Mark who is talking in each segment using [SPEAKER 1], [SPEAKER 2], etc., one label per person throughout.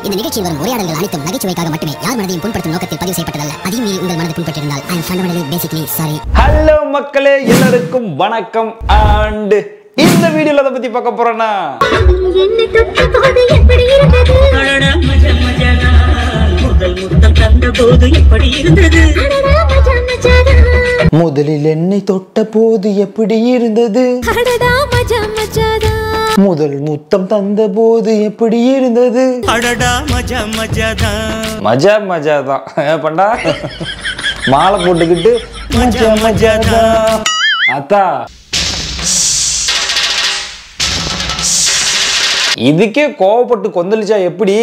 [SPEAKER 1] இந்த நிகழ்ச்சியில் வரும் உரையாடல்கள் அனைத்தும் நகைச்சுவைக்காக மட்டுமே யார் மனதையும் புண்படுத்தும் நோக்கத்தில் பதிவு செய்யப்பட்டதல்ல. அதையும் மீறி உங்கள் மனதை புண்பட்டிருந்தால் I am fundamentally basically sorry.
[SPEAKER 2] Hello மக்களே, எல்லாருக்கும் வணக்கம். அண்ட் இந்த வீடியோல அத பத்தி பார்க்க போறோம்னா
[SPEAKER 3] என்னை தொட்ட போது எப்படி இருந்தது அடடா மஜா மஜாடா முதல் முத்தம் தந்த போது எப்படி இருந்தது அடடா மஜா மஜாடா
[SPEAKER 2] முதலில் என்னை தொட்ட போது எப்படி இருந்தது
[SPEAKER 3] அடடா மஜா மஜாடா
[SPEAKER 2] முதல் முத்தம் தந்த போது எப்படி இருந்தது
[SPEAKER 4] அடடா மஜா மஜாடா
[SPEAKER 2] மஜா மஜாதான் பண்டா மாலை போட்டுக்கிட்டு மஜா மஜாதான் அத்தா. இதுக்கே கோவப்பட்டு கொந்தளிச்சா எப்படி?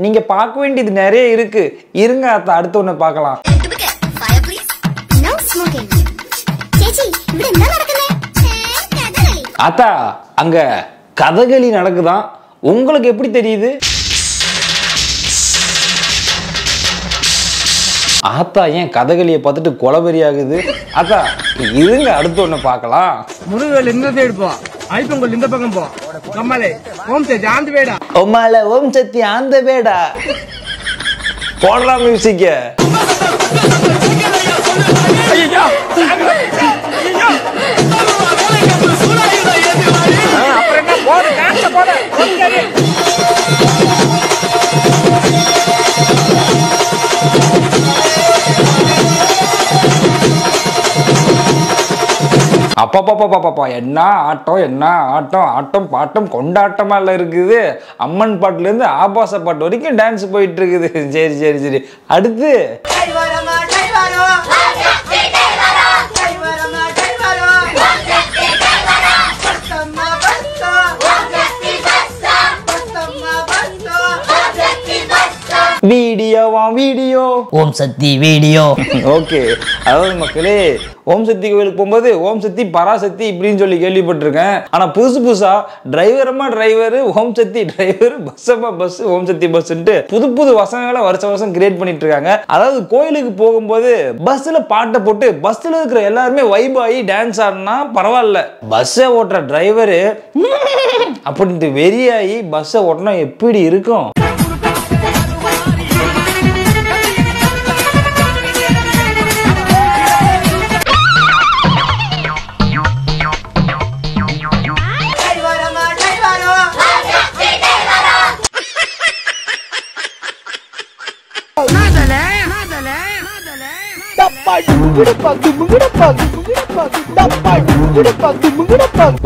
[SPEAKER 2] நீங்க பார்க்க வேண்டியது நிறைய இருக்கு. இருங்க அத்தா, அடுத்த ஒண்ணு பார்க்கலாம்.
[SPEAKER 3] நோ ஸ்மோக்கிங் சேச்சி இப்படி என்ன நடக்குது கதகளி
[SPEAKER 2] அத்தா, அங்க கதகளி நடக்குதான். உங்களுக்கு எப்படி தெரியுது? ஆத்தா ஏன் கதகளியை பார்த்துட்டு கொலவெறி ஆகுது? அத்தா இருங்க அடுத்த ஒண்ணு பார்க்கலாம்.
[SPEAKER 5] முருகல் இந்த சைடு போ, ஐப்பங்கல் இந்த பக்கம் போ. கம்மலே ஓம் சேஜ் ஆந்து வேடா.
[SPEAKER 2] ஒம்மால ஓம் சக்தி ஆந்த வேடா. போடலாம் மியூசிக்க.
[SPEAKER 5] அப்புறம் என்ன போடு டான்ஸ் போடு.
[SPEAKER 2] அப்பா என்ன ஆட்டம், என்ன ஆட்டம், ஆட்டம் பாட்டம் கொண்டாட்டமா இருக்குது. அம்மன் பாட்டுல இருந்து ஆபாச பாட்டு வரைக்கும் டான்ஸ் போயிட்டு இருக்குது. சரி சரி சரி, அடுத்து வீடியோ
[SPEAKER 4] ஓம் சக்தி வீடியோ.
[SPEAKER 2] ஓகே, அதாவது மக்களே, ஓம் சக்தி கோயிலுக்கு போகும்போது ஓம் சக்தி பராசக்தி இப்படின்னு சொல்லி கேள்விப்பட்டிருக்கேன். ஆனா புதுசு புதுசா டிரைவரமா டிரைவர், ஓம் சக்தி டிரைவர், பஸ்ஸமா பஸ், ஓம் சக்தி பஸ்ன்ட்டு புது புது வசனங்களை வருஷம் கிரியேட் பண்ணிட்டு இருக்காங்க. அதாவது கோயிலுக்கு போகும்போது பஸ்ல பாட்டை போட்டு பஸ்ல இருக்கிற எல்லாருமே வைப் ஆகி டான்ஸ் ஆடினா பரவாயில்ல. பஸ்ஸை ஓட்டுற டிரைவரு அப்படின்ட்டு வெறியாகி பஸ்ஸை ஓட்டினா எப்படி இருக்கும்?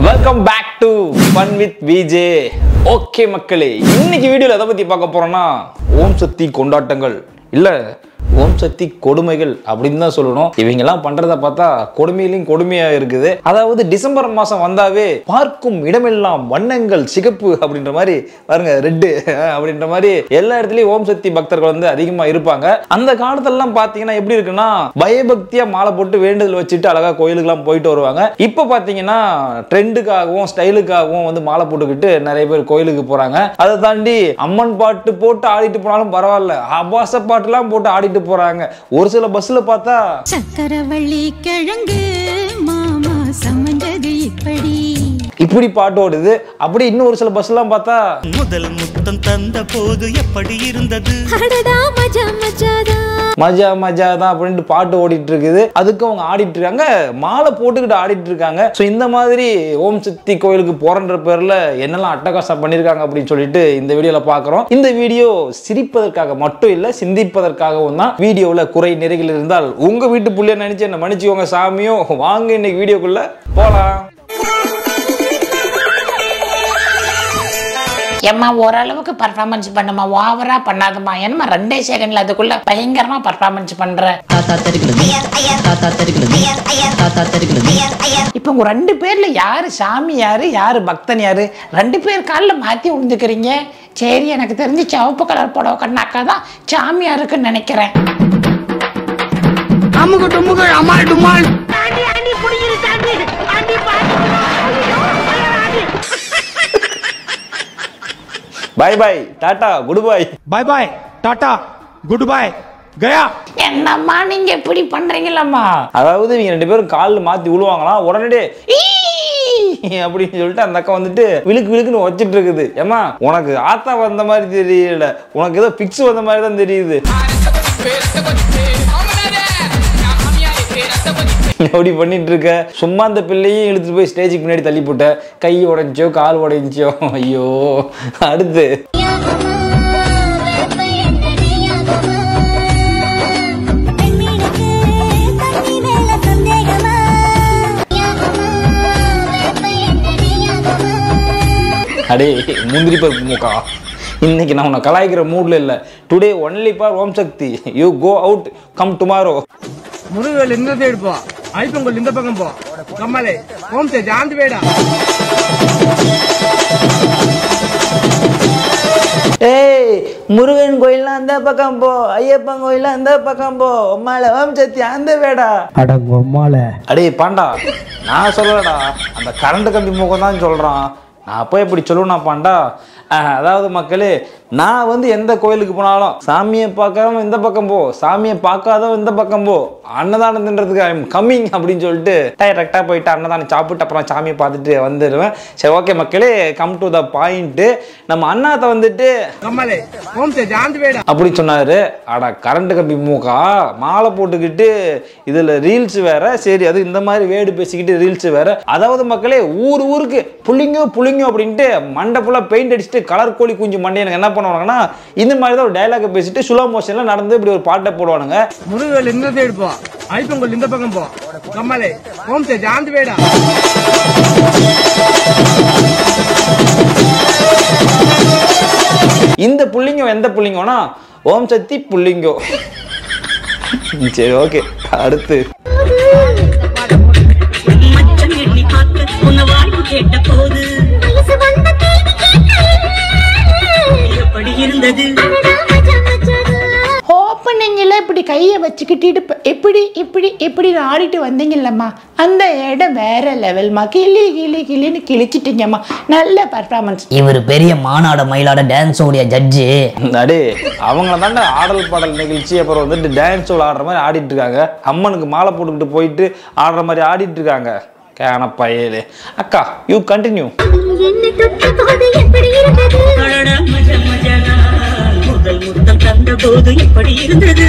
[SPEAKER 2] Welcome back to fun with VJ. Okay மக்களே, இன்னைக்கு வீடியோல எதை பத்தி பார்க்க போறோம்னா ஓம் சக்தி கொண்டாட்டங்கள் இல்ல ஓம் சக்தி கொடுமைகள் அப்படின்னு தான் சொல்லணும். இவங்க எல்லாம் பண்றத பார்த்தா கொடுமையிலும் கொடுமையா இருக்குது. அதாவது டிசம்பர் மாசம் வந்தாவே பார்க்கும் இடமெல்லாம் வண்ணங்கள் சிகப்பு அப்படின்ற மாதிரி பாருங்க, ரெட்டு அப்படின்ற மாதிரி எல்லா இடத்துலயும் ஓம் சக்தி பக்தர்கள் வந்து அதிகமா இருப்பாங்க. அந்த காலத்துல எல்லாம் பாத்தீங்கன்னா எப்படி இருக்குன்னா பயபக்தியா மாலை போட்டு வேண்டுதல் வச்சுட்டு அழகா கோயிலுக்கு எல்லாம் போயிட்டு வருவாங்க. இப்ப பாத்தீங்கன்னா ட்ரெண்டுக்காகவும் ஸ்டைலுக்காகவும் வந்து மாலை போட்டுக்கிட்டு நிறைய பேர் கோயிலுக்கு போறாங்க. அதை தாண்டி அம்மன் பாட்டு போட்டு ஆடிட்டு போனாலும் பரவாயில்ல, ஆபாச பாட்டு எல்லாம் போட்டு ஆடிட்டு போறாங்க. ஒரு சில பஸ்ல பார்த்தா
[SPEAKER 3] சக்கரவள்ளி கிழங்கு மாமா சமந்தது
[SPEAKER 2] இப்படி பாட்டு ஓடுது. அப்படி இன்னும் ஒரு சில பஸ் எல்லாம் பார்த்தா
[SPEAKER 4] முதல் முத்தம் தந்த போது எப்படி இருந்தது
[SPEAKER 3] அடடா மஜா மஜாடா
[SPEAKER 2] மஜா மஜா தான் அப்படின்ட்டு பாட்டு ஓடிட்டு இருக்குது. அதுக்கு அவங்க ஆடிட்டு இருக்காங்க, மாலை போட்டுக்கிட்டு ஆடிட்டு இருக்காங்க. ஸோ இந்த மாதிரி ஓம் சக்தி கோயிலுக்கு போறன்ற பேர்ல என்னெல்லாம் அட்டகாசம் பண்ணிருக்காங்க அப்படின்னு சொல்லிட்டு இந்த வீடியோல பாக்குறோம். இந்த வீடியோ சிரிப்பதற்காக மட்டும் இல்ல, சிந்திப்பதற்காகவும் தான். வீடியோல குறை நிறைகள் இருந்தால் உங்க வீட்டு புள்ளைய நினைச்சு என்ன மன்னிச்சுக்கோங்க சாமியோ. வாங்க இன்னைக்கு வீடியோக்குள்ள போலாம்.
[SPEAKER 6] ஏம்மா ஓரளவுக்கு பர்ஃபார்மன்ஸ் பண்ணுமா, ஓவரா பண்ணாதம்மா. என்னம்மா 2 செகண்ட்ல அதுக்குள்ள பயங்கரமா பர்ஃபார்மன்ஸ் பண்ற. இப்ப உங்க 2 பேர்ல யாரு சாமி யாரு, யாரு பக்தன் யாரு? 2 பேர் காலில் மாத்தி விழுந்துக்கிறீங்க. சரி, எனக்கு தெரிஞ்சு சிவப்பு கலர் புடவை கண்ணாக்கா தான் சாமியா இருக்குன்னு நினைக்கிறேன்.
[SPEAKER 5] அமுகு டுமுகு அமால் டுமால்.
[SPEAKER 2] பாய் பாய் டாடா குட் பாய்.
[SPEAKER 5] பாய் பாய் டாடா குட் பாய் கயா.
[SPEAKER 6] என்னம்மா நீங்க எப்படி பண்றீங்களம்மா?
[SPEAKER 2] அதாவது இவங்க 2 பேரும் காலில் மாத்தி விழுவாங்களாம். உடனே அப்படின்னு சொல்லிட்டு அந்த அக்கா வந்துட்டு விழுக்கு விழுக்குன்னு வச்சிட்டு இருக்குது. ஏமா உனக்கு ஆத்தா வந்த மாதிரி தெரியல, உனக்கு ஏதோ பிக்ஸ் வந்த மாதிரி தான் தெரியுது அப்படி பண்ணிட்டு இருக்க. சும்மா அந்த பிள்ளையும் இழுத்துட்டு போய் ஸ்டேஜுக்கு முன்னாடி தள்ளி போட்ட. கை உடைஞ்சோ கால் உடைஞ்சோ. ஐயோ. அடுத்து அடே முந்திரி பருப்பு மூக்கா, இன்னைக்கு நான் உன்னை கலாய்க்கிற மூட்ல இல்ல. Today only for Om Shakti. You go out, come tomorrow.
[SPEAKER 5] Murugavel இந்த சைடு போ, ஐப்பங்கோல் இந்த பக்கம் போ, கம்மலை ஓம் சே ஜாந்து வேடா.
[SPEAKER 2] ஏய், முருகன் கோயில்லாம் அந்த பக்கம் போ, ஐயப்பன் கோயில்லாம் அந்த பக்கம் போ, உம்மால ஓம் சக்தி அந்த வேடா.
[SPEAKER 5] அட உம்மால.
[SPEAKER 2] அடே பாண்டா, நான் சொல்லலடா, அந்த கரண்ட் கம்பி முகம் தான் சொல்றான். நான் போய் இப்படி சொல்லுவேனா பாண்டா? அதாவது மக்களே, நான் வந்து எந்த கோயிலுக்கு போனாலும் சாமியை பார்க்காம இந்த பக்கம் போ, சாமியை பார்க்காதவன் இந்த பக்கம் போ, அன்னதானத்துன்றதுக்கு ஐ எம் கம்மிங் அப்படின்னு சொல்லிட்டு டைரக்டாக போயிட்டு அன்னதானம் சாப்பிட்டு அப்புறம் சாமியை பார்த்துட்டு வந்துடுவேன். சரி ஓகே மக்களே, கம் டு த பாயிண்ட். நம்ம அண்ணாத்தை வந்துட்டு
[SPEAKER 5] கம்மலை ஓம் சே ஜாந்து வேடா
[SPEAKER 2] அப்படி சொன்னாரு. அடா கரண்ட் கம்பி மூக்கா, மாலை போட்டுக்கிட்டு இதுல ரீல்ஸ் வேற. சரி, அது இந்த மாதிரி வேடு பேசிக்கிட்டு ரீல்ஸ் வேற. அதாவது மக்களே, ஊருக்கு புள்ளிங்கோ புள்ளிங்கோ அப்படின்ட்டு மண்டை ஃபுல்லா பெயிண்ட் அடிச்சுட்டு கலர் கோழி குஞ்சு மண்டை எனக்கு என்ன பண்ணுவாங்கன்னா, இந்த மாதிரி தான் ஒரு டைலாக பேசிட்டு ஸ்லோ மோஷன்ல நடந்து இப்படி ஒரு பாட்டை போடுவானுங்க.
[SPEAKER 5] முருகவேல் இந்த சைடு போ, ஐப்பங்கோல் இந்த பக்கம் போ, கம்மலை ஓம் சே ஜாந்து வேடா.
[SPEAKER 2] இந்த புள்ளிங்கோ எந்த புள்ளிங்கோனா ஓம் சக்தி புள்ளிங்கோ. சரி ஓகே, அடுத்து
[SPEAKER 3] மச்சம் எண்ணி பார்த்து உன்னை வாழ்வு கேட்ட போது எப்படி இருந்தது?
[SPEAKER 6] ஓப்பனிங்கில் இப்படி கையை வச்சுக்கிட்டு இப்படி இப்படி இப்படி ஆடிட்டு வந்தீங்கல்லம்மா, அந்த இடம் வேற லெவல்மா. கிளின்னு கிழிச்சிட்டீங்கம்மா. நல்ல பர்ஃபார்மன்ஸ்.
[SPEAKER 7] இவர் பெரிய மாநாட மயிலாட டான்ஸ் ஓடிய ஜட்ஜு.
[SPEAKER 2] அடே, அவங்கள தாண்ட ஆடல் பாடல் நிகழ்ச்சி அப்புறம் வந்துட்டு டான்ஸ் ஷோவில் ஆடுற மாதிரி ஆடிட்டு இருக்காங்க. அம்மனுக்கு மாலை போட்டுக்கிட்டு போயிட்டு ஆடுற மாதிரி ஆடிட்டு இருக்காங்க. கேனப்பையலே. அக்கா, யூ கண்டினியூ.
[SPEAKER 3] முதல் முத்தம் தந்த போது எப்படி இருந்தது?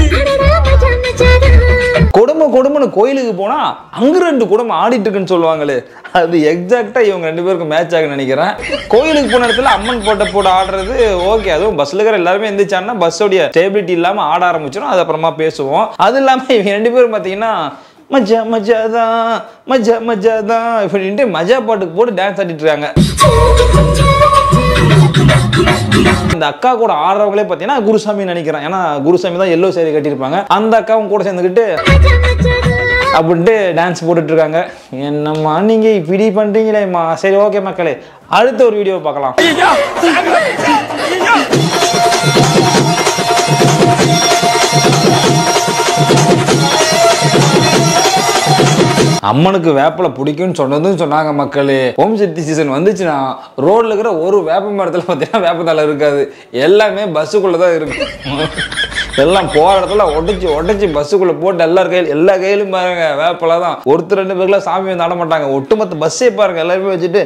[SPEAKER 2] கொடுமைன்னு கோயிலுக்கு போனா அங்க 2 குடும்பம் ஆடிட்டு இருக்குன்னு சொல்லுவாங்களே, அது எக்ஸாக்டா இவங்க 2 பேருக்கும் மேட்ச் ஆகுன்னு நினைக்கிறேன். கோயிலுக்கு போன இடத்துல அம்மன் போட்டு ஆடுறது ஓகே. அதுவும் பஸ்ல இருக்கிற எல்லாருமே எந்திரிச்சாங்கன்னா பஸ்ஸோடைய ஸ்டேபிலிட்டி இல்லாம ஆட ஆரம்பிச்சிடும். அது அப்புறமா பேசுவோம். அது இல்லாம இவங்க 2 பேரும் பாத்தீங்கன்னா மஜா மஜாதான் இப்படின்ட்டு மஜா பாட்டுக்கு போட்டு டான்ஸ் ஆடிட்டு இருக்காங்க. இந்த அக்கா கூட ஆடுறவங்களே பாத்தீங்கன்னா குருசாமி நினைக்கிறேன். ஏன்னா குருசாமி தான் எல்லோ சேரி கட்டியிருப்பாங்க. அந்த அக்காவும் கூட சேர்ந்துக்கிட்டு அப்படின்ட்டு டான்ஸ் போட்டுட்டு இருக்காங்க. என்னம்மா நீங்க இப்படி பண்றீங்களேம்மா. சரி ஓகே மக்களே, அடுத்த ஒரு வீடியோ பார்க்கலாம். அம்மனுக்கு வேப்பலை பிடிக்கும்னு சொன்னாங்க மக்களே. ஓம் சக்தி சீசன் வந்துச்சுன்னா ரோட்ல இருக்கிற ஒரு வேப்ப மரத்துல பார்த்தீங்கன்னா வேப்பத்தலை இருக்காது, எல்லாமே பஸ்ஸுக்குள்ளதான் இருக்கு. எல்லாம் போற இடத்துல உடைச்சு பஸ்ஸுக்குள்ள போட்டு எல்லா கையிலும் பாருங்க வேப்பலை தான். ஒருத்தர் 2 பேர்லாம் சாமி வந்து ஆட மாட்டாங்க. ஒட்டுமொத்த பஸ்ஸே பாருங்க எல்லாருமே வச்சுட்டு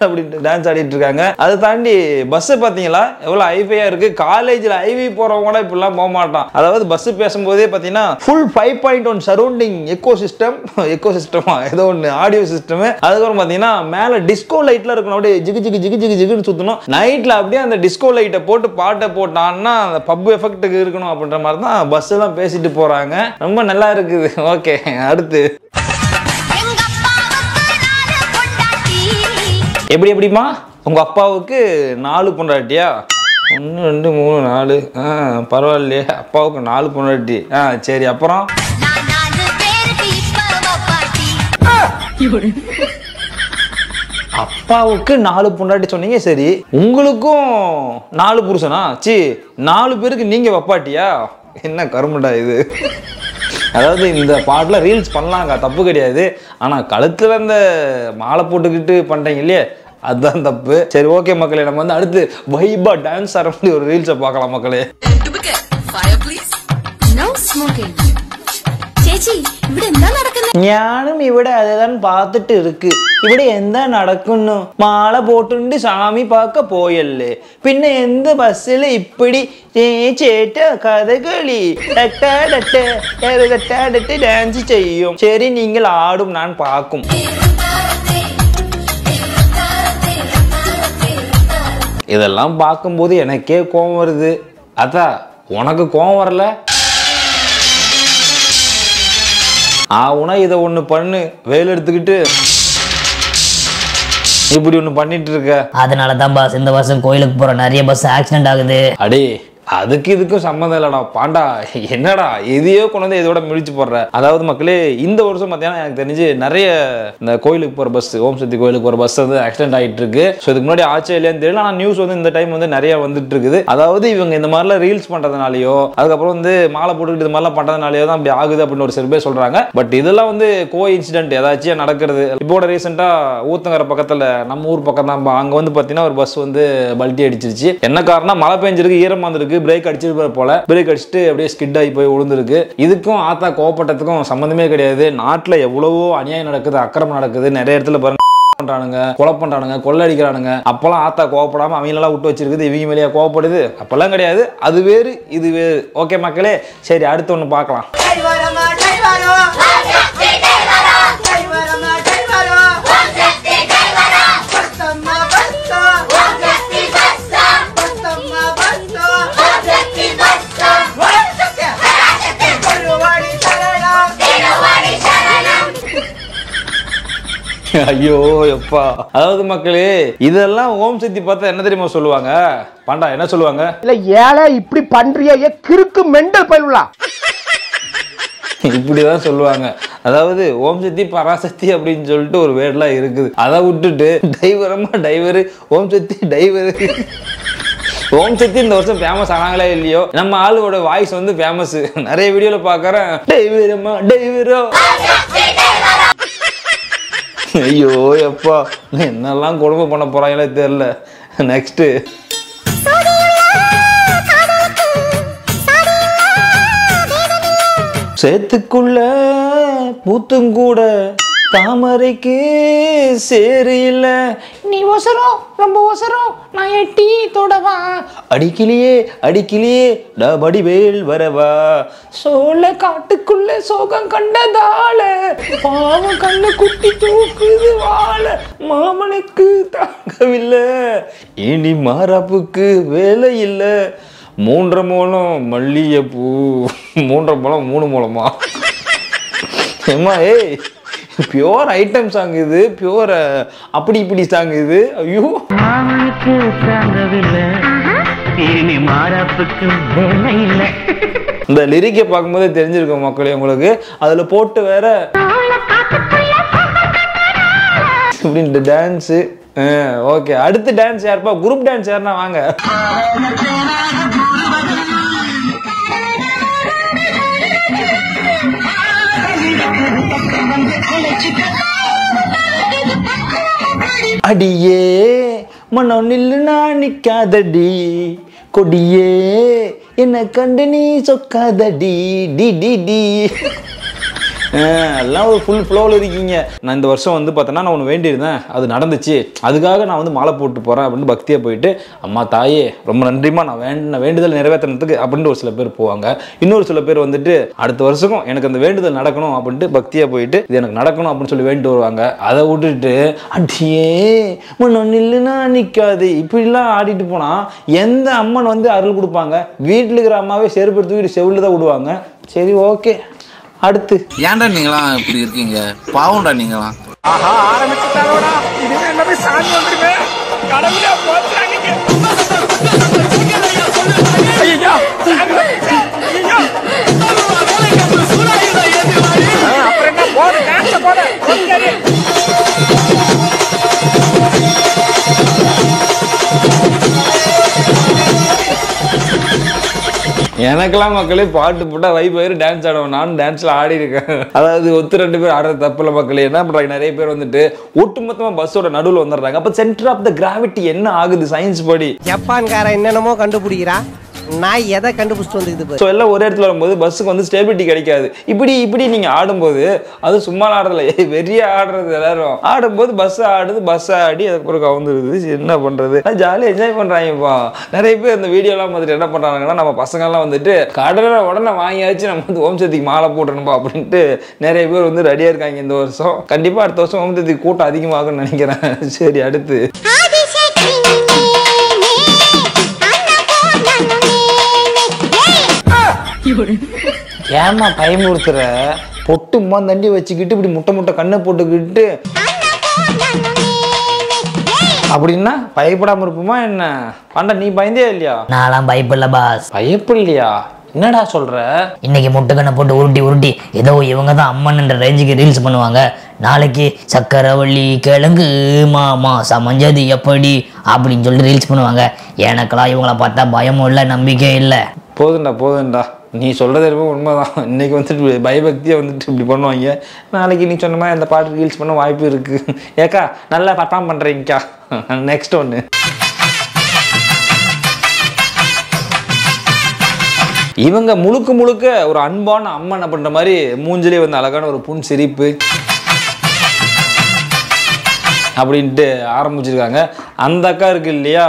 [SPEAKER 2] அப்படின்ட்டு டான்ஸ் ஆடிட்டு இருக்காங்க. அதை தாண்டி பஸ் பாத்தீங்களா எவ்வளவு ஹைஃபையா இருக்கு. காலேஜ்ல ஐவி போறவங்க கூட இப்படிலாம் போக மாட்டான். அதாவது பஸ் பேசும்போதே பாத்தீங்கன்னா ஃபுல் 5.1 சரௌண்டிங் எக்கோ சிஸ்டமா ஏதோ ஒன்று ஆடியோ சிஸ்டம். அதுக்கப்புறம் பாத்தீங்கன்னா மேல டிஸ்கோ லைட்ல இருக்கணும். அப்படியே ஜிகு சுத்தணும். நைட்ல அப்படியே அந்த டிஸ்கோ லைட்டை போட்டு பாட்டை போட்டான்னா அந்த பப் எஃபெக்ட்டுக்கு இருக்கணும் அப்படின்ற மாதிரி தான் பஸ் எல்லாம் பேசிட்டு போறாங்க. ரொம்ப நல்லா இருக்குது. ஓகே, அடுத்து எப்படிமா உங்க அப்பாவுக்கு 4 பொண்டாட்டியா? 1 2 3 4. பரவாயில்லையே, அப்பாவுக்கு 4 பொண்டாட்டி. சரி, அப்புறம் அப்பாவுக்கு 4 பொண்டாட்டி சொன்னீங்க. சரி, உங்களுக்கும் 4 புருஷனா? 4 பேருக்கு நீங்க வப்பாட்டியா? என்ன கருமண்டா இது. அதாவது இந்த பாட்டுல ரீல்ஸ் பண்ணலாங்க, தப்பு கிடையாது. ஆனா கழுத்துல அந்த மாலை போட்டுக்கிட்டு பண்றீங்க இல்லையே, அதுதான் தப்பு. சரி ஓகே மக்களே, நம்ம வந்து அடுத்து வைபா டான்ஸ் ஆடுற மாதிரி ஒரு ரீல்ஸை பார்க்கலாம் மக்களே. ഞാനും ഇവിടെ അതെല്ലാം പാത്തിട്ട് ഇருக்கு ഇവിടെ എന്താ നടക്കുന്നു മാല പോട്ടുണ്ട് സ്വാമി പാക്ക പോയല്ലേ പിന്നെ എന്ത് ബസ്സിൽ ഇപ്പടി ചേട്ട കഥകളി ഡാൻസ് ചെയ്യും ശരി നിങ്ങൾ ആടും ഞാൻ പാക്കും இதெல்லாம் பார்க்கும்போது எனக்கே கோவம் வருது அதா உனக்கு கோவம் வரல ஆவுனா இதை ஒண்ணு பண்ணு வேலை எடுத்துக்கிட்டு இப்படி ஒண்ணு பண்ணிட்டு இருக்க
[SPEAKER 7] அதனால தான் பாஸ் இந்த வருஷம் கோயிலுக்கு போற நிறைய பஸ் ஆக்சிடென்ட் ஆகுது
[SPEAKER 2] அடே அதுக்கு இதுக்கும் சம்மந்தம் இல்லடா பாண்டா என்னடா எதையோ கொண்டு வந்து இதோட முடிச்சு போடுற அதாவது மக்களே இந்த வருஷம் பார்த்தீங்கன்னா எனக்கு தெரிஞ்சு நிறைய இந்த கோயிலுக்கு போற பஸ் ஓம் சக்தி கோயிலுக்கு போற பஸ் வந்து ஆக்சிடென்ட் ஆகிட்டு இருக்கு ஸோ இதுக்கு முன்னாடி ஆச்சே இல்லையான்னு தெரியல ஆனால் நியூஸ் வந்து இந்த டைம் வந்து நிறைய வந்துட்டு இருக்குது அதாவது இவங்க இந்த மாதிரிலாம் ரீல்ஸ் பண்றதுனாலயோ அதுக்கப்புறம் வந்து மாலை போட்டுக்கிட்டு இது மாதிரிலாம் பண்றதுனாலயோ தான் அப்படி ஆகுது அப்படின்னு ஒரு சில பேர் சொல்றாங்க பட் இதெல்லாம் வந்து கோ இன்சிடென்ட் ஏதாச்சும் நடக்கிறது இப்போ ரீசெண்டா ஊத்தங்கரை பக்கத்துல நம்ம ஊர் பக்கம் தான் அங்க வந்து பாத்தீங்கன்னா ஒரு பஸ் வந்து பல்ட்டி அடிச்சிருச்சு என்ன காரணம் மழை பெஞ்சிருக்கு ஈரம் வந்திருக்கு பிரேக் அடிச்சிருப்பாரு போல பிரேக் அடிச்சுட்டு அப்படியே ஸ்கிட் ஆகி போய் விழுந்திருக்கு இதுக்கும் ஆத்தா கோவப்பட்டதுக்கும் சம்பந்தமே கிடையாது நாட்டுல எவ்வளவோ அநியாயம் நடக்குது அக்கிரமம் நடக்குது நிறைய இடத்துல பாருங்க பண்றானுங்க கொலை பண்றானுங்க கொள்ளை அடிக்கிறானுங்க அப்பெல்லாம் ஆத்தா கோவப்படாம அவங்க எல்லாம் விட்டு வச்சிருக்குது இவங்க மேலேயே கோவப்படுது அப்பெல்லாம் கிடையாது அது வேறு இது வேறு ஓகே மக்களே சரி அடுத்து ஒண்ணு பார்க்கலாம் ஐயோ எப்பா அதாவது மக்களே இதெல்லாம் ஓம் சக்தி பார்த்தா என்ன தெரியுமா சொல்லுவாங்க பாண்டா என்ன சொல்லுவாங்க
[SPEAKER 5] இல்ல ஏழை இப்படி பண்றியே கிறுக்கு மெண்டல் பயிலுலா
[SPEAKER 2] இப்படிதான் சொல்லுவாங்க அதாவது ஓம் சக்தி பராசக்தி அப்படின்னு சொல்லிட்டு ஒரு வேர்ட்லாம் இருக்குது அதை விட்டுட்டு டைவரமா டைவரு ஓம் சக்தி டைவரு ஓம் சக்தி இந்த வருஷம் ஃபேமஸ் ஆனாங்களே இல்லையோ நம்ம ஆளோட வாய்ஸ் வந்து ஃபேமஸ் நிறைய வீடியோல பாக்குறேன் டைவரமா டைவரோ ஐயோ எப்பா என்னெல்லாம் கொடுமை பண்ண போறாங்களே தெரியல நெக்ஸ்ட் சேத்துக்குள்ள பூத்தும் கூட தாமரைக்கு சேரு இல்ல
[SPEAKER 6] நீ ஒசரம் ரொம்ப ஒசரம் நான் எட்டி தொடவா
[SPEAKER 2] அடிக்கிலியே அடிக்கிலியே வடிவேல் வரவா
[SPEAKER 6] சோழ காட்டுக்குள்ள சோகம் கண்டதால பாவம் கண்ணு குட்டி தூக்குது வாழ
[SPEAKER 2] மாமனுக்கு தாங்கவில்லை இனி மாறாப்புக்கு வேலை இல்லை 3 மூலம் மல்லிகைப்பூ 3 மூலம் 3 மூலமா ஏமா ஏய் பியூர் ஐட்டம் சாங் இது பியூர் அப்படி இப்படி சாங் இது ஐயோ
[SPEAKER 3] மாமனுக்கு தாங்கவில்லை இனி மாறாப்புக்கு வேலை இல்லை
[SPEAKER 2] இந்த லிரிக்கை பார்க்கும்போதே தெரிஞ்சிருக்கும் மக்களே உங்களுக்கு அதுல போட்டு வேற இப்படின்ட்டு டான்ஸு ஓகே அடுத்து டான்ஸ் யாருப்பா குரூப் டான்ஸ் யாருன்னா வாங்க அடியே மனம் நில்லுனா நிக்காதடி கொடியே என்ன கண்டு நீ சொக்காதடி டி டி டி எல்லாம் ஒரு ஃபுல் ஃப்ளோவில் இருக்கீங்க நான் இந்த வருஷம் வந்து பார்த்தோன்னா நான் ஒன்று வேண்டியிருந்தேன் அது நடந்துச்சு அதுக்காக நான் வந்து மாலை போட்டு போகிறேன் அப்படின்னு பக்தியாக போயிட்டு அம்மா தாயே ரொம்ப நன்றிமா நான் வேண்டுதல் நிறைவேற்றினதுக்கு அப்படின்ட்டு ஒரு சில பேர் போவாங்க இன்னொரு சில பேர் வந்துட்டு அடுத்த வருஷமும் எனக்கு அந்த வேண்டுதல் நடக்கணும் அப்படின்ட்டு பக்தியாக போயிட்டு இது எனக்கு நடக்கணும் அப்படின்னு சொல்லி வேண்டிட்டு வருவாங்க அதை விட்டுட்டு அடியே மனம் நில்லுனா நிற்காது இப்படிலாம் ஆடிட்டு போனால் எந்த அம்மன் வந்து அருள் கொடுப்பாங்க வீட்டில் இருக்கிற அம்மாவே செருப்பு தூக்கிட்டு செவிலில் தான் விடுவாங்க சரி ஓகே அடுத்து
[SPEAKER 8] ஏன்டா நீங்களாம் இப்படி இருக்கீங்க பாவம்டா நீங்களாம்
[SPEAKER 5] ஆஹா ஆரம்பிச்சுட்டாரோடா இதுவே எல்லாமே சாமி வந்துருமே கடவுளே போறாங்க ஐயா அப்புறம் என்ன போடு டான்ஸ் போடு ஓகே
[SPEAKER 2] எனக்கெல்லாம் மக்களே பாட்டு போட்டா வைப் ஆயிரு டான்ஸ் ஆடுவேன் நானும் டான்ஸ்ல ஆடி இருக்கேன் அதாவது 2 பேர் ஆடுறது தப்புல மக்களே என்ன பண்றாங்க நிறைய பேர் வந்துட்டு ஒட்டுமொத்தமா பஸ்ஸோட நடுவில் வந்துடுறாங்க அப்ப சென்டர் ஆஃப் த கிராவிட்டி என்ன ஆகுது சயின்ஸ் படி
[SPEAKER 5] ஜப்பான்கார என்னென்னமோ கண்டுபிடிக்கிறா
[SPEAKER 9] நான் எதை கண்டுபிடிச்சிட்டு வந்துக்குது
[SPEAKER 2] ஸோ எல்லாம் ஒரே இடத்துல வரும்போது பஸ்ஸுக்கு வந்து ஸ்டெபிலிட்டி கிடைக்காது. இப்படி நீங்கள் ஆடும்போது அது சும்மா ஆடுறதுல வெறிய ஆடுறது எல்லாரும் ஆடும்போது பஸ் ஆடுது, பஸ் ஆடி அதுக்கப்புறம் கவுந்துருது. என்ன பண்ணுறது, ஜாலியாக என்ஜாய் பண்ணுறாங்கப்பா. நிறைய பேர் இந்த வீடியோலாம் பார்த்துட்டு என்ன பண்ணுறாங்கன்னா, நம்ம பசங்கள்லாம் வந்துட்டு கடலை உடனே வாங்கியாச்சு நம்ம வந்து ஓம் சக்திக்கு மாலை போட்டுருப்பா அப்படின்ட்டு நிறைய பேர் வந்து ரெடியாக இருக்காங்க இந்த வருஷம். கண்டிப்பாக அடுத்த வருஷம் ஓம் சக்திக்கு கூட்டம் அதிகமாகும்னு நினைக்கிறேன். சரி, அடுத்து ஏமா பயமுறுத்துற? பொட்டுமா தண்டி வச்சுக்கிட்டு இப்படி முட்டை கண்ணை போட்டுக்கிட்டு அப்படின்னா பயப்படாம இருப்போமா என்ன? பாண்டா நீ பயந்தே இல்லையா?
[SPEAKER 7] நான்லாம் பயப்படல பாஸ்.
[SPEAKER 2] பயப்படலையா? என்னடா சொல்ற?
[SPEAKER 7] இன்னைக்கு முட்டைக்கண்ணை போட்டு உருட்டி ஏதோ இவங்க தான் அம்மன்ன்ற ரேஞ்சுக்கு ரீல்ஸ் பண்ணுவாங்க. நாளைக்கு சக்கரவள்ளி கிழங்கு மாமா சமைஞ்சது எப்படி அப்படின்னு சொல்லிட்டு ரீல்ஸ் பண்ணுவாங்க. எனக்கெல்லாம் இவங்கள பார்த்தா பயமும் இல்லை, நம்பிக்கை இல்லை.
[SPEAKER 2] போதுண்டா நீ சொல்றது எதுவும் உண்மைதான். இன்னைக்கு வந்துட்டு பயபக்தியை வந்துட்டு இப்படி பண்ணுவாங்க. நாளைக்கு நீ சொன்ன மாதிரி அந்த பாட்டு ரீல்ஸ் பண்ண வாய்ப்பு இருக்கு. ஏக்கா நல்லா பர்ஃபார்ம் பண்றீங்கக்கா. நெக்ஸ்ட் ஒன்று, இவங்க முழுக்க ஒரு அன்பான அம்மன் அப்படின்ற மாதிரி மூஞ்சிலே வந்து அழகான ஒரு புன் சிரிப்பு அப்படின்ட்டு ஆரம்பிச்சிருக்காங்க. அந்த அக்கா இருக்கு இல்லையா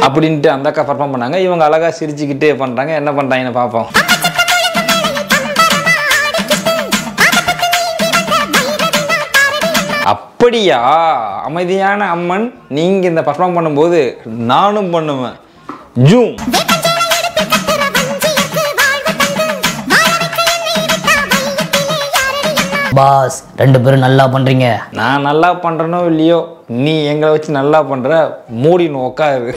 [SPEAKER 2] அப்படின்ட்டு அந்த அக்கா பர்ஃபார்ம் பண்ணாங்க. இவங்க அழகா சிரிச்சுக்கிட்டே பண்றாங்க. என்ன பண்றாங்கன்னு பார்ப்போம். அப்படியா? அமைதியான அம்மன் நீங்க இந்த பர்ஃபார்ம் பண்ணும்போது நானும் பண்ணுவேன். ஜூம்.
[SPEAKER 7] பாஸ், ரெண்டு பேரும் நல்லா பண்றீங்க.
[SPEAKER 2] நான் நல்லா பண்றேனோ இல்லையோ, நீ எங்களை வச்சு நல்லா பண்ற. மூடின்னு உட்காரு.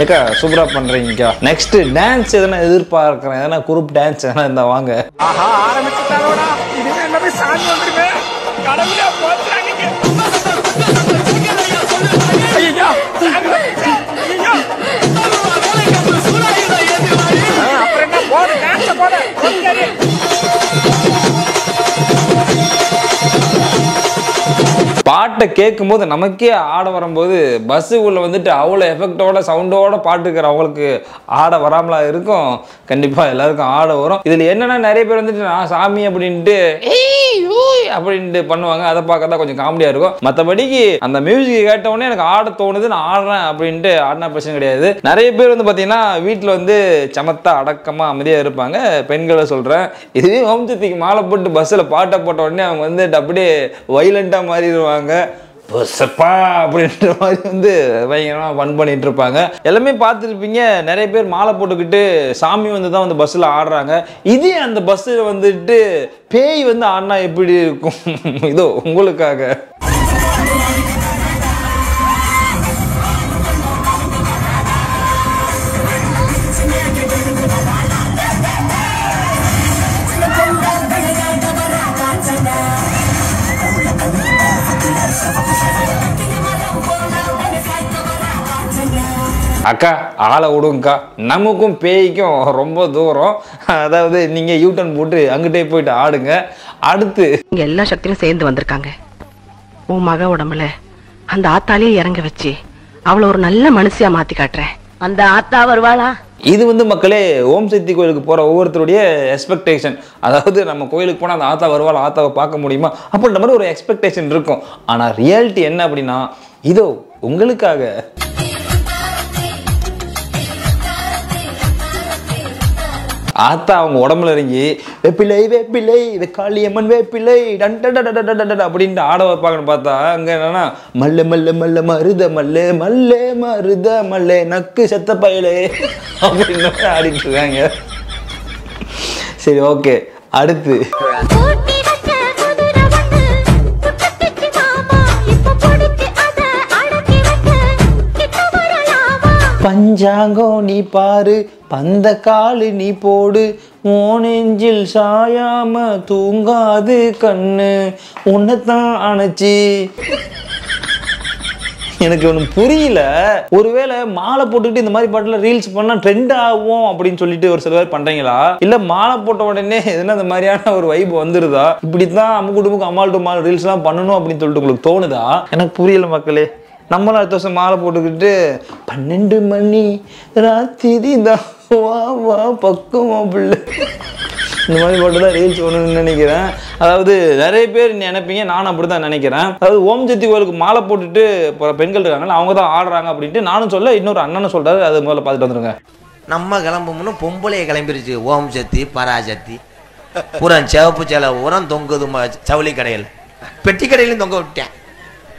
[SPEAKER 2] ஏக்கா சூப்பரா பண்றீங்கக்கா. நெக்ஸ்ட் டான்ஸ் எதனா எதிர்பார்க்கிறேன். எதனா குரூப் டான்ஸ் எதனா இருந்தா வாங்க.
[SPEAKER 5] ஆரம்பிச்சுட்டாரோடா. இதுவே எல்லாமே சாமி வந்துருமே. கடவுளே போச்சுறாங்க. ஐயா அப்புறம் என்ன போடு டான்ஸ் போடு.
[SPEAKER 2] பாட்டை கேட்கும் போது நமக்கே ஆட வரும்போது பஸ்ஸுக்குள்ள வந்துட்டு அவ்வளோ எஃபெக்டோட சவுண்டோட பாட்டு இருக்கிற அவங்களுக்கு ஆட வராமலா இருக்கும். கண்டிப்பா எல்லாருக்கும் ஆட வரும். இதுல என்னன்னா நிறைய பேர் வந்துட்டு நான் சாமி அப்படின்ட்டு அப்படின்ட்டு பண்ணுவாங்க. அதை பார்க்க தான் கொஞ்சம் காமெடியா இருக்கும். மற்றபடிக்கு அந்த மியூசிக் கேட்ட உடனே எனக்கு ஆட தோணுது, நான் ஆடுறேன் அப்படின்ட்டு ஆடினா பிரச்சனை கிடையாது. நிறைய பேர் வந்து பார்த்தீங்கன்னா வீட்டில் வந்து சமத்தா அடக்கமா அமைதியாக இருப்பாங்க. பெண்களை சொல்றேன். இதுவே ஓம் சக்திக்கு மாலை போட்டு பஸ்ஸில் பாட்டை போட்ட உடனே அவங்க வந்து அப்படியே வைலண்டா மாறிடுவாங்க. அப்படின்ற மாதிரி வந்து பயங்கரமாக ஃபன் பண்ணிட்டு இருப்பாங்க. எல்லாமே பார்த்துருப்பீங்க. நிறைய பேர் மாலை போட்டுக்கிட்டு சாமி வந்து தான் வந்து பஸ்ஸில் ஆடுறாங்க. இதே அந்த பஸ்ஸில் வந்துட்டு பேய் வந்து ஆடினா எப்படி இருக்கும்? இதோ உங்களுக்காக. அக்கா ஆளை விடுங்கக்கா. நமக்கும் பேய்க்கும் ரொம்ப தூரம். அதாவது நீங்க யூட்டன் போட்டு அங்கிட்டே போயிட்டு ஆடுங்க. அடுத்து
[SPEAKER 10] இங்க எல்லா சக்தியும் சேர்ந்து வந்திருக்காங்க. உன் மக உடம்புல அந்த ஆத்தாலேயே இறங்க வச்சு அவளை ஒரு நல்ல மனுஷியா மாத்தி காட்டுறேன். அந்த ஆத்தா வருவாளா?
[SPEAKER 2] இது வந்து மக்களே ஓம் சக்தி கோயிலுக்கு போற ஒவ்வொருத்தருடைய எக்ஸ்பெக்டேஷன். அதாவது நம்ம கோயிலுக்கு போனால் அந்த ஆத்தா வருவாள், ஆத்தாவை பார்க்க முடியுமா அப்படின்ற மாதிரி ஒரு எக்ஸ்பெக்டேஷன் இருக்கும். ஆனா ரியாலிட்டி என்ன அப்படின்னா இதோ உங்களுக்காக. ஆத்தா அவங்க உடம்புல இறங்கி வேப்பிலை வேப்பிலை காளியம்மன் வேப்பிலை அப்படின்ட்டு ஆட வைப்பாங்கன்னு பார்த்தா அங்க என்னன்னா மல்ல மல்ல மல்ல மருத மல்ல மல்ல மருத மல்ல நக்கு செத்த பயலே அப்படின்னு ஆடிட்டு இருக்காங்க. சரி, ஓகே. அடுத்து பஞ்சாங்கம் நீ பாரு, பந்த காலு நீ போடு, ஓனெஞ்சில் சாயாம தூங்காது கண்ணு உன்னைத்தான் அணைச்சி. எனக்கு ஒன்றும் புரியல. ஒருவேளை மாலை போட்டுக்கிட்டு இந்த மாதிரி பாட்டுல ரீல்ஸ் பண்ணா ட்ரெண்ட் ஆகும் அப்படின்னு சொல்லிட்டு ஒரு சில பேர் பண்றீங்களா? இல்ல மாலை போட்ட உடனே எதுனா இந்த மாதிரியான ஒரு வைப் வந்துருதா? இப்படித்தான் அம்முக்குடுமுக்கு அம்மாள் டு மால் ரீல்ஸ் எல்லாம் பண்ணணும் அப்படின்னு சொல்லிட்டு உங்களுக்கு தோணுதா? எனக்கு புரியல மக்களே. நம்மளும் அடுத்த வருஷம் மாலை போட்டுக்கிட்டு 12 மணி ராத்திரி தான் வா வா பக்குமா பிள்ளை இந்த மாதிரி போட்டு தான் ரீல்ஸ் பண்ணணும்னு நினைக்கிறேன். அதாவது நிறைய பேர் நினைப்பீங்க, நானும் அப்படி தான் நினைக்கிறேன். அதாவது ஓம் சக்தி கோயிலுக்கு மாலை போட்டுட்டு போகிற பெண்கள் இருக்காங்கல்ல, அவங்க தான் ஆடுறாங்க அப்படின்ட்டு நானும் சொல்ல, இன்னொரு அண்ணனும் சொல்கிறாரு. அது முதல்ல பார்த்துட்டு வந்துருங்க.
[SPEAKER 11] நம்ம கிளம்பும்னு பொம்பளையை கிளம்பிருச்சு. ஓம் சக்தி பராசக்தி பூரா சிவப்பு சேலை உரம் தொங்குது சவுளி கடையில், பெட்டி கடையிலையும் தொங்க விட்டேன்.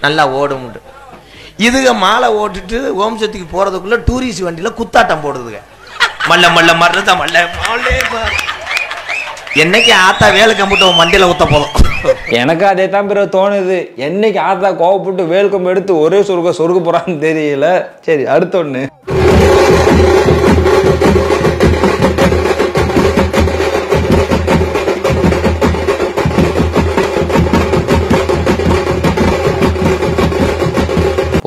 [SPEAKER 11] நல்லா ஓடும்ட்டு இதுக மாலை ஓட்டுட்டு ஓம் சக்திக்கு போகிறதுக்குள்ளே டூரிஸ்ட் வண்டியில் குத்தாட்டம் போடுதுங்க. மல்ல மல்ல மர்றதா மல்ல மாலே என்னைக்கு ஆத்தா வேலை கம்பிட்டு மண்டியில் ஊற்ற போதும்.
[SPEAKER 2] எனக்கு அதே தான் பிறகு தோணுது. என்னைக்கு ஆத்தா கோவப்பட்டு வேல்கம் எடுத்து ஒரே சொருக போறான்னு தெரியல. சரி, அடுத்த ஒண்ணு.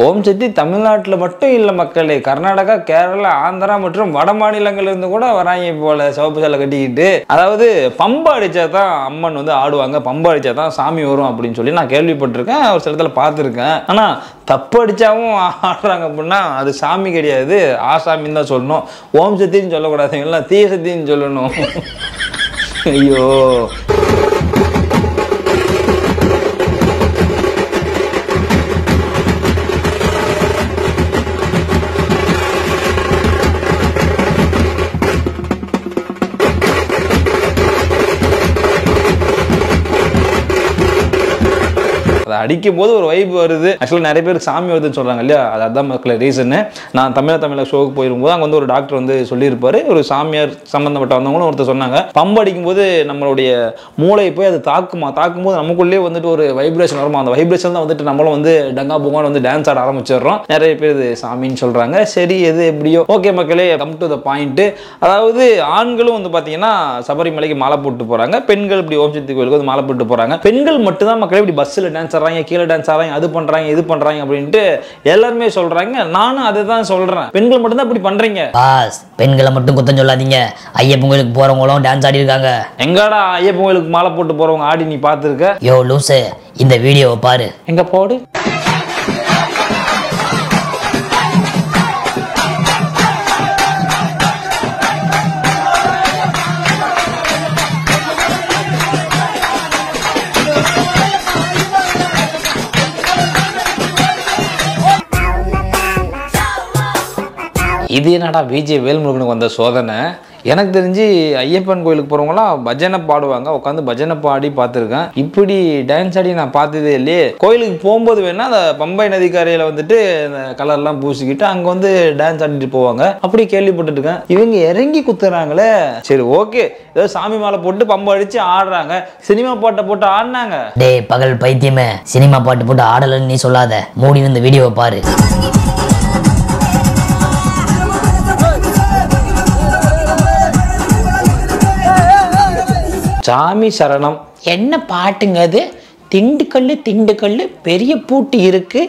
[SPEAKER 2] ஓம் சக்தி தமிழ்நாட்டில் மட்டும் இல்லை மக்களே, கர்நாடகா, கேரளா, ஆந்திரா மற்றும் வட மாநிலங்கள்ல இருந்து கூட வராங்க போல சிவப்பு சேலை கட்டிக்கிட்டு. அதாவது பம்பு அடிச்சா தான் அம்மன் வந்து ஆடுவாங்க, பம்பு அடிச்சா தான் சாமி வரும் அப்படின்னு சொல்லி நான் கேள்விப்பட்டிருக்கேன், ஒரு சில இடத்துல பார்த்துருக்கேன். ஆனால் தப்பு அடிச்சாவும் ஆடுறாங்க அப்படின்னா அது சாமி கிடையாது, ஆசாமின்னு தான் சொல்லணும். ஓம் சக்தின்னு சொல்லக்கூடாது, எல்லாம் தீய சக்தின்னு சொல்லணும். ஐயோ, அதை அடிக்கும் போது ஒரு வைப் வருது. ஆக்சுவலாக நிறைய பேருக்கு சாமி வருதுன்னு சொல்கிறாங்க இல்லையா, அதுதான் மக்களை ரீசன்னு. நான் தமிழக ஷோவுக்கு போயிருக்கும்போது அங்கே வந்து ஒரு டாக்டர் வந்து சொல்லியிருப்பாரு, ஒரு சாமியார் சம்மந்தப்பட்ட வந்தவங்களும் ஒருத்தர் சொன்னாங்க, பம்பு அடிக்கும்போது நம்மளுடைய மூளை போய் அது தாக்கும்போது நமக்குள்ளேயே வந்துட்டு ஒரு வைப்ரேஷன் வருமா, அந்த வைப்ரேஷன் தான் வந்துட்டு நம்மளும் வந்து டங்கா பூங்கான்னு வந்து டான்ஸ் ஆட ஆரம்பிச்சிடுறோம். நிறைய பேர் இது சாமின்னு சொல்கிறாங்க. சரி, எது எப்படியோ ஓகே மக்களே, கம் டு த பாயிண்ட். அதாவது ஆண்களும் வந்து பார்த்தீங்கன்னா சபரிமலைக்கு மாலை போட்டு போகிறாங்க, பெண்கள் இப்படி ஓம் சக்தி கோயிலுக்கு வந்து மாலை போட்டு போகிறாங்க. பெண்கள் மட்டும்தான் மக்களே இப்படி பஸ்ஸில் டான்ஸ் ஆடுறாங்க, கீழே டான்ஸ் ஆடுறாங்க, அது பண்றாங்க இது பண்றாங்க அப்படின்ட்டு எல்லாருமே சொல்றாங்க. நானும் அதை தான் சொல்றேன், பெண்கள் மட்டும் தான் இப்படி பண்றீங்க.
[SPEAKER 7] பாஸ், பெண்களை மட்டும் குத்தம் சொல்லாதீங்க. ஐயப்பன் கோயிலுக்கு போறவங்களும் டான்ஸ் ஆடி இருக்காங்க.
[SPEAKER 2] எங்கடா ஐயப்பன் கோயிலுக்கு மாலை போட்டு போறவங்க ஆடி நீ பார்த்துருக்க?
[SPEAKER 7] யோ லூசு, இந்த வீடியோவை பாரு.
[SPEAKER 2] எங்க போடு. இது என்னடா விஜய் வேல்முருகனுக்கு வந்த சோதனை. எனக்கு தெரிஞ்சு ஐயப்பன் கோயிலுக்கு போகிறவங்களாம் பஜனை பாடுவாங்க, உட்காந்து பஜனை பாடி பார்த்துருக்கேன். இப்படி டான்ஸ் ஆடி நான் பார்த்ததே இல்லையே. கோயிலுக்கு போகும்போது வேணால் அந்த பம்பை நதிக்கரையில் வந்துட்டு அந்த கலர்லாம் பூசிக்கிட்டு அங்கே வந்து டான்ஸ் ஆடிட்டு போவாங்க, அப்படி கேள்விப்பட்டுருக்கேன். இவங்க இறங்கி குத்துறாங்களே. சரி ஓகே, ஏதோ சாமி மாலை போட்டு பம்பு அடித்து ஆடுறாங்க, சினிமா பாட்டை போட்டு ஆடினாங்க.
[SPEAKER 7] டேய் பகல் பைத்தியமே, சினிமா பாட்டு போட்டு ஆடலன்னு நீ சொல்லாத, மூடி இந்த வீடியோவை பாரு.
[SPEAKER 2] சாமி சரணம்.
[SPEAKER 6] என்ன பாட்டுங்க அது? திண்டுக்கல் பெரிய பூட்டு இருக்கு,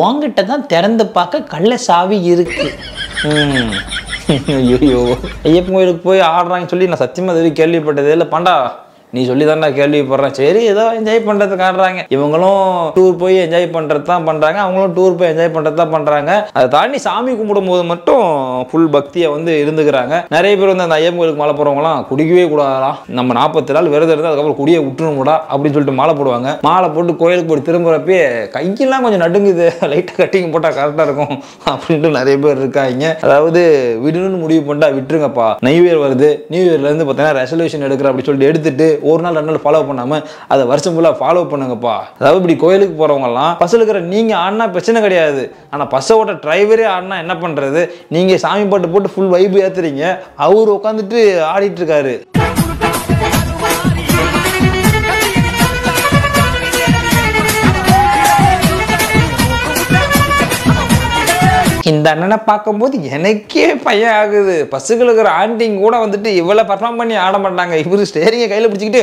[SPEAKER 6] உங்ககிட்ட தான் திறந்து பார்க்க கள்ள சாவி இருக்கு.
[SPEAKER 2] ஐயோ, ஐயப்பன் கோயிலுக்கு போய் ஆடுறாங்கன்னு சொல்லி நான் சத்தியமா இது கேள்விப்பட்டதே இல்லை. பாண்டா, நீ சொல்லி தான் நான் கேள்விப்படுறேன். சரி, ஏதோ என்ஜாய் பண்ணுறதுக்கு ஆடுறாங்க. இவங்களும் டூர் போய் என்ஜாய் பண்ணுறது தான் பண்ணுறாங்க, அவங்களும் டூர் போய் என்ஜாய் பண்ணுறது தான் பண்ணுறாங்க. அதை தாண்டி சாமி கும்பிடும் போது மட்டும் ஃபுல் பக்தியை வந்து இருந்துக்கிறாங்க. நிறைய பேர் வந்து அந்த ஐயப்பன் கோயிலுக்கு மாலை போடுறவங்களாம் குடிக்கவே கூடாதான், நம்ம 40 நாள் விரதம் இருந்து அதுக்கப்புறம் குடியை விட்டுணும்டா அப்படின்னு சொல்லிட்டு மாலை போடுவாங்க. மாலை போட்டு கோயிலுக்கு போய் திரும்புறப்பே கையெல்லாம் கொஞ்சம் நடுங்குது, லைட்டாக கட்டிங் போட்டால் கரெக்டாக இருக்கும் அப்படின்ட்டு நிறைய பேர் இருக்காங்க. அதாவது விடணும்னு முடிவு பண்ணிட்டா விட்டுருங்கப்பா, நியூ இயர் வருது, நியூ இயர்லேருந்து பார்த்தீங்கன்னா ரெசல்யூஷன் எடுக்கிற அப்படி சொல்லிட்டு எடுத்துட்டு ஒரு நாள் 2 நாள் ஃபாலோ பண்ணாம அதை வருஷம் ஃபுல்லாக ஃபாலோ பண்ணுங்கப்பா. அதாவது இப்படி கோயிலுக்கு போறவங்கலாம் பஸ்ஸில் இருக்கிற நீங்க ஆடினா பிரச்சனை கிடையாது, ஆனா பஸ்ஸை ஓட்ட டிரைவரே ஆடினா என்ன பண்றது? நீங்க சாமி பாட்டு போட்டு ஃபுல் வைப்பு ஏத்துறீங்க, அவர் உட்காந்துட்டு ஆடிட்டு இருக்காரு. இந்த அண்ணனை பார்க்கும்போது எனக்கே பையன் ஆகுது. பஸ்ஸுக்கு இருக்கிற ஆண்டிங் கூட வந்துட்டு இவ்வளோ பர்ஃபார்ம் பண்ணி ஆட மாட்டாங்க. இவரு ஸ்டேரிங்கை கையில் பிடிச்சிக்கிட்டு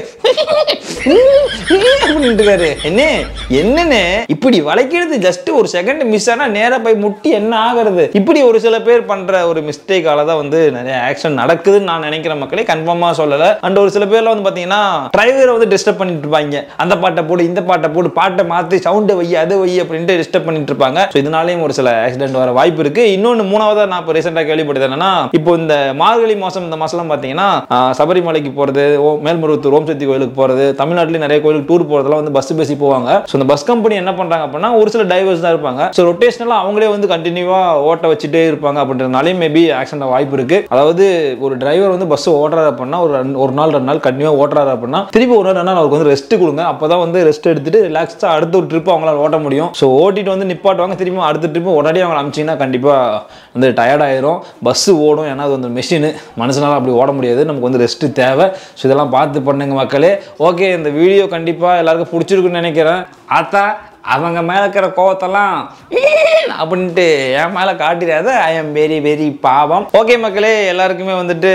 [SPEAKER 2] என்னன்னு இப்படி வளைக்கிறது ஜஸ்ட் ஒரு செகண்ட் மிஸ் ஆனா நேரா போய் முட்டி என்ன ஆகுறது? இப்படி ஒரு சில பேர் பண்ற ஒரு மிஸ்டேக்கால தான் வந்து நிறைய ஆக்ஷன் நடக்குதுன்னு நான் நினைக்கிறேன் மக்களே, கன்ஃபார்மா சொல்லல. அண்ட் ஒரு சில பேர்ல வந்து பாத்தீங்கன்னா டிரைவரை வந்து டிஸ்டர்ப் பண்ணிட்டு இருப்பாங்க. அந்த பாட்டை போடு இந்த பாட்டை போடு, பாட்டை மாத்தி சவுண்ட் வை அதை வை அப்படின்ட்டு டிஸ்டர்ப் பண்ணிட்டு இருப்பாங்க. ஸோ இதனாலேயும் ஒரு சில ஆக்சிடென்ட் வர வாய்ப்பு இருக்கு. இன்னொன்று மூணாவதா நான் இப்போ ரீசெண்டாக கேள்விப்பட்டது என்னன்னா, இப்போ இந்த மார்கழி மாசம் இந்த மாசம்லாம் பார்த்தீங்கன்னா சபரிமலைக்கு போறது, மேல்மருவத்தூர் ஓம் சக்தி கோயிலுக்கு போறது, தமிழ்நாட்டில் நிறைய கோயிலுக்கு டூர் போறதெல்லாம் வந்து பஸ் பேசி போவாங்க. ஸோ இந்த பஸ் கம்பெனி என்ன பண்றாங்க அப்படின்னா, ஒரு சில டிரைவர்ஸ் தான் இருப்பாங்க. ஸோ ரொட்டேஷனலா அவங்களே வந்து கண்டினியூவா ஓட்ட வச்சுட்டே இருப்பாங்க. அப்படின்றதுனாலே மேபி ஆக்சிடென்ட் வாய்ப்பு இருக்கு. அதாவது ஒரு டிரைவர் வந்து பஸ் ஓட்டுறாரு அப்படின்னா ஒரு நாள் 2 நாள் கண்டினியூவா ஓட்டுறாரு அப்படின்னா திருப்பி ஒரு நாள் அவருக்கு வந்து ரெஸ்ட் கொடுங்க. அப்பதான் வந்து ரெஸ்ட் எடுத்துட்டு ரிலாக்ஸ்டா அடுத்த ஒரு ட்ரிப் அவங்களால ஓட்ட முடியும். ஸோ ஓட்டிட்டு வந்து நிப்பாட்டுவாங்க, திரும்பி அடுத்த ட்ரிப் உடனே அவங்க அமிச்சிங்கன்னா கண்டிப்பா வந்து டயர்ட் ஆயிரும். பஸ் ஓடும், ஏன்னா அது வந்து மெஷின், மனுஷனால அப்படி ஓட முடியாது. நமக்கு வந்து ரெஸ்ட் தேவை. ஸோ இதெல்லாம் பார்த்து பண்ணுங்க மக்களே. ஓகே, இந்த வீடியோ கண்டிப்பா எல்லாருக்கும் பிடிச்சிருக்குன்னு நினைக்கிறேன். ஆத்தா அவங்க மேல இருக்கிற கோவத்தெல்லாம் அப்படின்ட்டு என் மேல காட்டிடாத. ஐ எம் வெரி வெரி பாவம். ஓகே மக்களே, எல்லாருக்குமே வந்துட்டு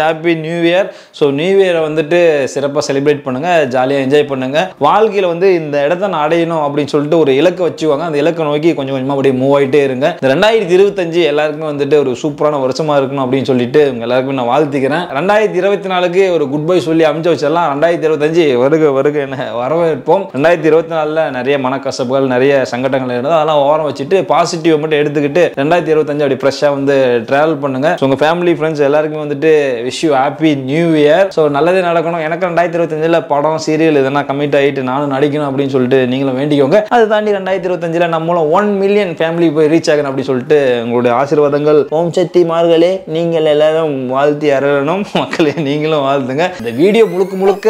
[SPEAKER 2] happy new year. So new இயரை வந்துட்டு சிறப்பாக செலிப்ரேட் பண்ணுங்க, ஜாலியாக என்ஜாய் பண்ணுங்க. வாழ்க்கையில் வந்து இந்த இடத்த நான் அடையணும் அப்படின்னு சொல்லிட்டு ஒரு இலக்கை வச்சுவாங்க. அந்த இலக்கை நோக்கி கொஞ்சம் கொஞ்சமாக அப்படியே மூவ் ஆகிட்டே இருங்க. இந்த 2025 எல்லாருக்குமே வந்துட்டு ஒரு சூப்பரான வருஷமா இருக்கணும் அப்படின்னு சொல்லிட்டு எல்லாருக்குமே நான் வாழ்த்துக்கிறேன். 2024க்கு ஒரு குட் பை சொல்லி அமைச்சு வச்சிடலாம். 2025 வருக வருக என்ன வரவேற்போம். 2024ல நிறைய மனக்கசப்புகள், நிறைய சங்கடங்கள் இருந்தது, அதெல்லாம் ஓரம் வச்சுட்டு பாசிட்டிவ் மட்டும் எடுத்துக்கிட்டு 2025 அப்படி ஃப்ரெஷ்ஷாக வந்து டிராவல் பண்ணுங்க. ஸோ உங்கள் ஃபேமிலி ஃப்ரெண்ட்ஸ் எல்லாருக்குமே வந்துட்டு wish you happy new year. So நல்லதே நடக்கணும். எனக்கு 2025 படம் சீரியல் இதெல்லாம் கமிட் ஆகிட்டு நானும் நடிக்கணும் அப்படின்னு சொல்லிட்டு நீங்களும் வேண்டிக்கோங்க. அது தாண்டி 2025 நம்மளும் 1 மில்லியன் ஃபேமிலி போய் ரீச் ஆகணும் அப்படின்னு சொல்லிட்டு உங்களுடைய ஆசீர்வாதங்கள் ஓம் சக்தி மார்களே நீங்கள் எல்லாரும் வாழ்த்தி அறணும். மக்களே நீங்களும் வாழ்த்துங்க. இந்த வீடியோ முழுக்க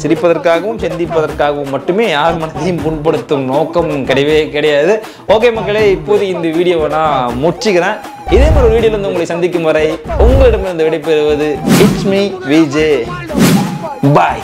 [SPEAKER 2] சிரிப்பதற்காகவும் சிந்திப்பதற்காகவும் மட்டுமே யார் மனதையும் புண்படுத்தும் நோக்கம் கிடையவே கிடையாது. ஓகே மக்களே, இப்போது இந்த வீடியோவை நான் முடிச்சுக்கிறேன். இதே மாதிரி ஒரு வீடியோல இருந்து உங்களை சந்திக்கும் வரை உங்களிடமிருந்து விடைபெறுவது இட்ஸ் மீ விஜே. பாய்.